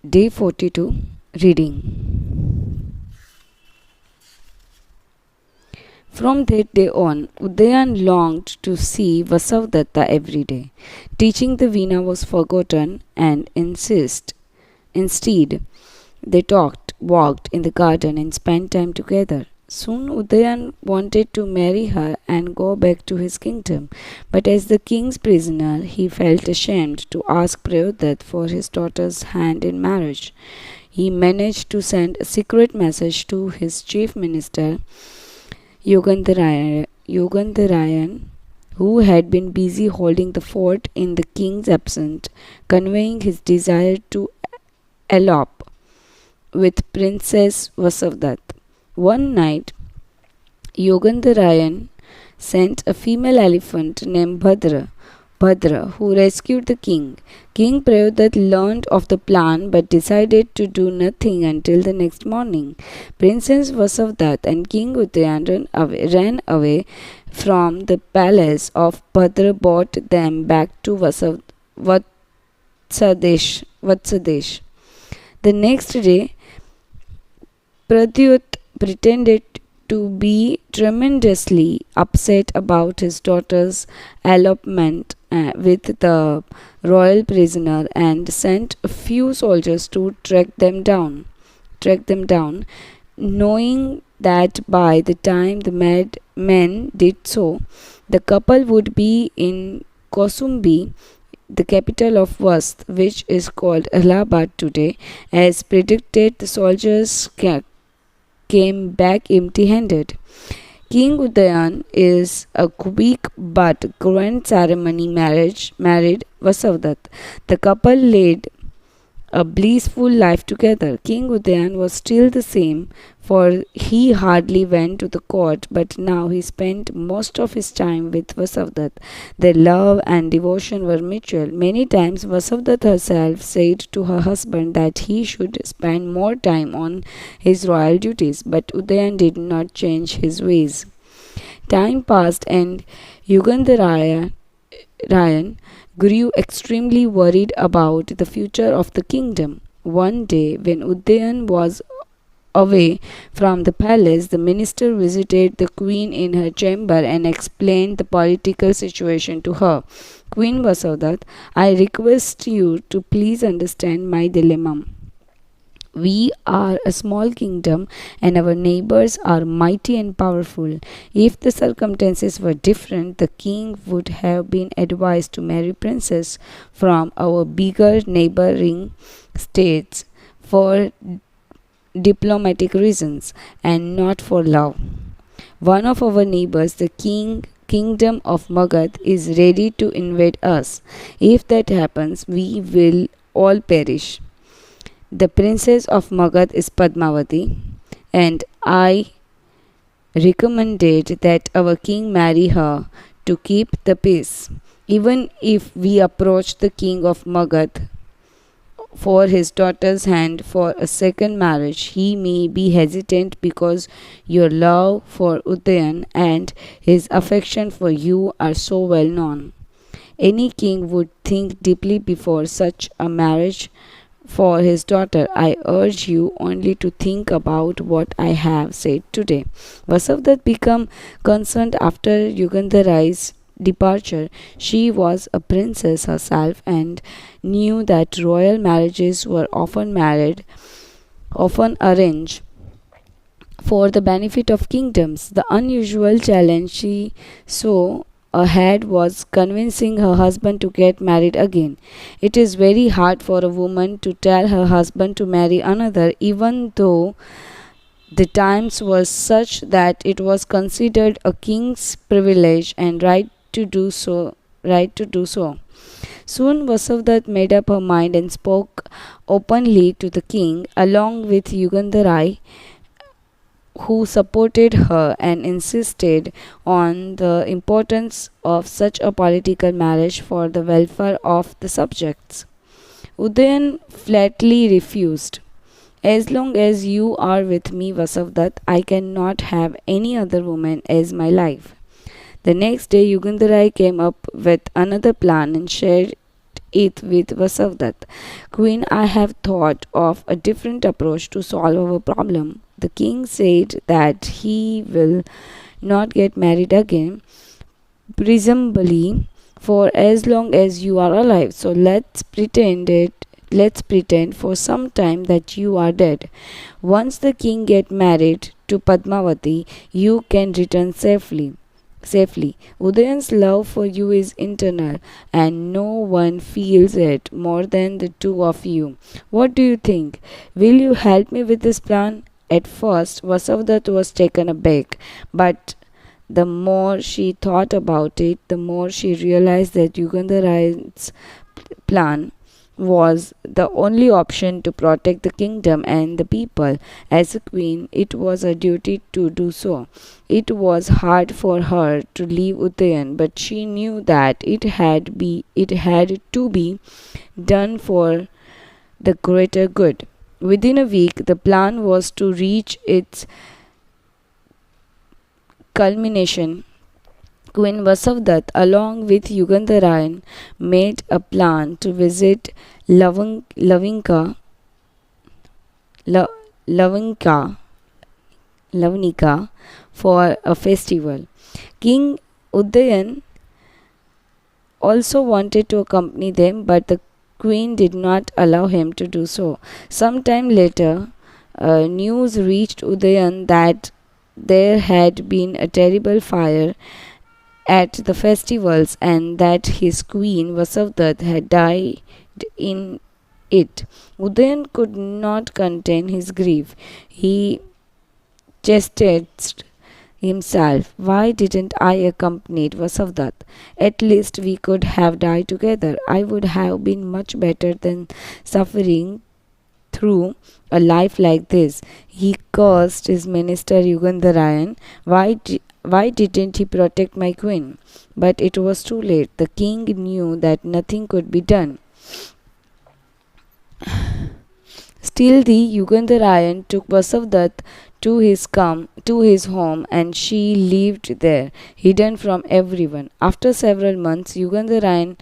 Day 42. Reading. From that day on, Udayan longed to see Vasavdatta every day. Teaching the Veena was forgotten, and instead they talked, walked in the garden, and spent time together. Soon Udayan wanted to marry her and go back to his kingdom, but as the king's prisoner, he felt ashamed to ask Prayodat for his daughter's hand in marriage. He managed to send a secret message to his chief minister, Yogandharayan, who had been busy holding the fort in the king's absence, conveying his desire to elope with Princess Vasavdat. One night, Yogandharayan sent a female elephant named Bhadra, who rescued the king. King Prayodat learned of the plan but decided to do nothing until the next morning. Princess Vasavdat and King Udayan ran away from the palace of Bhadra, brought them back to Vatsadesh. The next day, Pradyut pretended to be tremendously upset about his daughter's elopement with the royal prisoner and sent a few soldiers to track them down, knowing that by the time the men did so, the couple would be in Kosumbi, the capital of Vasth, which is called Allahabad today. As predicted, the soldiers came back empty-handed. King Udayan is a quick but grand ceremony married Vasavdat. The couple led a blissful life together. King Udayan was still the same, for he hardly went to the court, but now he spent most of his time with Vasavdat. Their love and devotion were mutual. Many times Vasavdat herself said to her husband that he should spend more time on his royal duties, but Udayan did not change his ways. Time passed and Yugandharayan grew extremely worried about the future of the kingdom. One day, when Udayan was away from the palace, the minister visited the queen in her chamber and explained the political situation to her. Queen Vasavdat, I request you to please understand my dilemma. We are a small kingdom and our neighbors are mighty and powerful. If the circumstances were different, the king would have been advised to marry princess from our bigger neighboring states for diplomatic reasons and not for love. One of our neighbors, the kingdom of Magad, is ready to invade us. If that happens, we will all perish. The princess of Magad is Padmavati, and I recommended that our king marry her to keep the peace. Even if we approach the king of Magad for his daughter's hand for a second marriage, he may be hesitant because your love for Udayan and his affection for you are so well known. Any king would think deeply before such a marriage for his daughter. I urge you only to think about what I have said today. Vasavdat became concerned after Yugandharai's departure. She was a princess herself and knew that royal marriages were often arranged for the benefit of kingdoms. The unusual challenge she saw ahead was convincing her husband to get married again. It is very hard for a woman to tell her husband to marry another, even though the times were such that it was considered a king's privilege and right to do so. Soon Vasavdat made up her mind and spoke openly to the king, along with Yugandharai, who supported her and insisted on the importance of such a political marriage for the welfare of the subjects. Udayan flatly refused. As long as you are with me, Vasavdat, I cannot have any other woman as my wife. The next day, Yugandharai came up with another plan and shared it with Vasavdat. Queen, I have thought of a different approach to solve our problem. The king said that he will not get married again, presumably for as long as you are alive. So let's pretend for some time that you are dead. Once the king get married to Padmavati, you can return safely. Udayan's love for you is internal and no one feels it more than the two of you. What do you think? Will you help me with this plan? At first, Vasavdat was taken aback, but the more she thought about it, the more she realized that Yugandharayan's plan was the only option to protect the kingdom and the people. As a queen, it was her duty to do so. It was hard for her to leave Udayan, but she knew that it had to be done for the greater good. Within a week, the plan was to reach its culmination. Queen Vasavdat, along with Yugandharayan, made a plan to visit Lavinka, La- Lavinka, Lavnika for a festival. King Udayan also wanted to accompany them, but the queen did not allow him to do so. Sometime later, news reached Udayan that there had been a terrible fire at the festivals and that his queen Vasavdat had died in it. Udayan could not contain his grief. He chastised himself. Why didn't I accompany Vasavdat? At least we could have died together. I would have been much better than suffering through a life like this. He cursed his minister Yugandharayan. Why didn't he protect my queen? But it was too late. The king knew that nothing could be done. Still, the Yugandharayan took Vasavdat to his home, and she lived there, hidden from everyone. After several months, Yugandharayan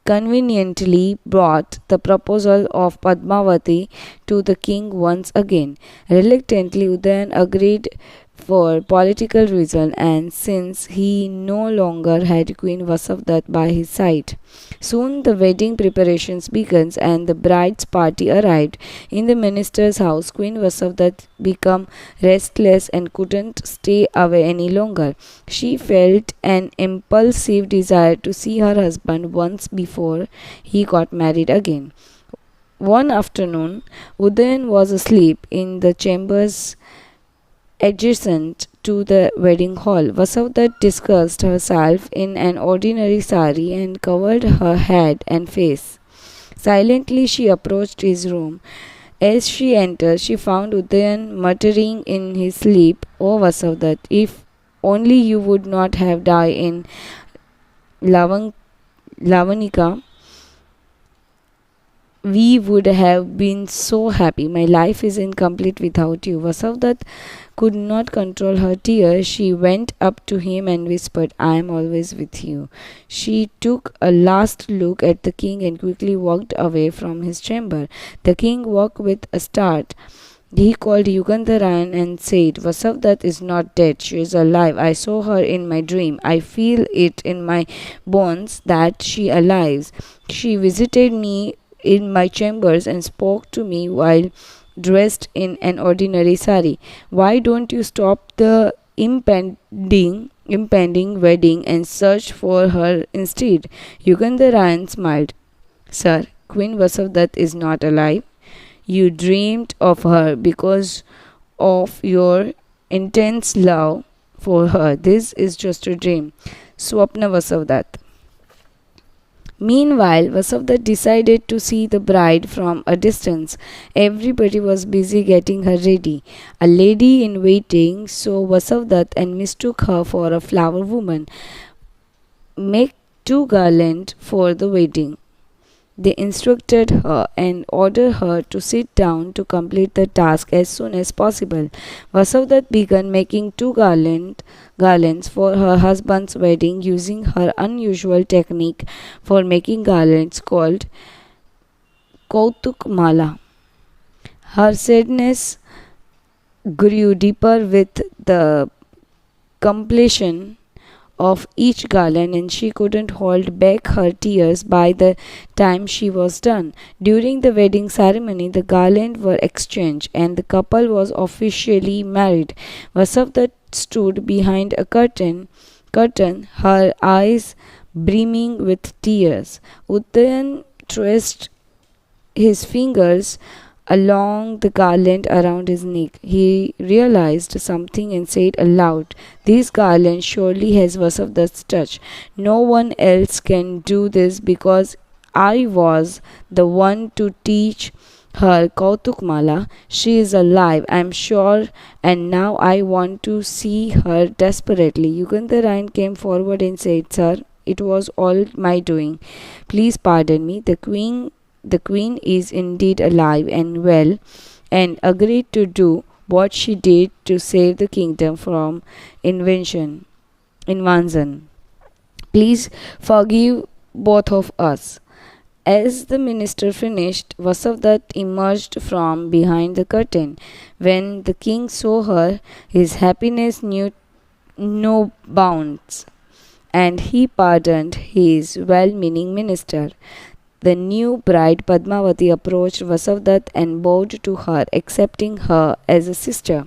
conveniently brought the proposal of Padmavati to the king once again. Reluctantly, Udayan agreed for political reasons, and since he no longer had Queen Vasavdat by his side. Soon the wedding preparations began and the bride's party arrived. In the minister's house, Queen Vasavdat became restless and couldn't stay away any longer. She felt an impulsive desire to see her husband once before he got married again. One afternoon, Udayan was asleep in the chambers adjacent to the wedding hall. Vasavdat disguised herself in an ordinary sari and covered her head and face. Silently she approached his room. As she entered, she found Udayan muttering in his sleep, "Oh Vasavdat, if only you would not have died in Lavang- Lavanika, we would have been so happy. My life is incomplete without you." Vasavdat could not control her tears. She went up to him and whispered, "I am always with you." She took a last look at the king and quickly walked away from his chamber. The king woke with a start. He called Yugandharayan and said, "Vasavdat is not dead. She is alive. I saw her in my dream. I feel it in my bones that she alive. She visited me in my chambers and spoke to me while dressed in an ordinary sari. Why don't you stop the impending wedding and search for her instead?" Yugandharayan smiled. "Sir, Queen Vasavdat is not alive. You dreamed of her because of your intense love for her. This is just a dream. Swapna Vasavdat." Meanwhile, Vasavdat decided to see the bride from a distance. Everybody was busy getting her ready. A lady in waiting saw Vasavdat and mistook her for a flower woman. "Make 2 garlands for the wedding," they instructed her, and ordered her to sit down to complete the task as soon as possible. Vasavdat began making 2 garlands garlands for her husband's wedding using her unusual technique for making garlands called Kautuk Mala. Her sadness grew deeper with the completion of each garland, and she couldn't hold back her tears by the time she was done. During the wedding ceremony, the garlands were exchanged and the couple was officially married. Vasavdat stood behind a curtain, her eyes brimming with tears. Udayan traced his fingers along the garland around his neck. He realized something and said aloud, "This garland surely has Vasavdat's touch. No one else can do this because I was the one to teach her Kautukmala. She is alive, I am sure, and now I want to see her desperately." Yugandharayan came forward and said, "Sir, it was all my doing. Please pardon me. The queen is indeed alive and well, and agreed to do what she did to save the kingdom from invasion. Please forgive both of us." As the minister finished, Vasavdat emerged from behind the curtain. When the king saw her, his happiness knew no bounds, and he pardoned his well-meaning minister. The new bride Padmavati approached Vasavdat and bowed to her, accepting her as a sister.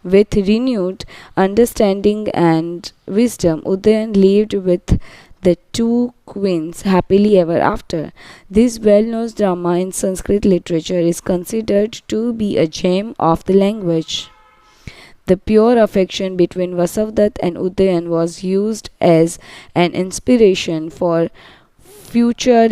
With renewed understanding and wisdom, Udayan lived with the two queens happily ever after. This well-known drama in Sanskrit literature is considered to be a gem of the language. The pure affection between Vasavdat and Udayan was used as an inspiration for future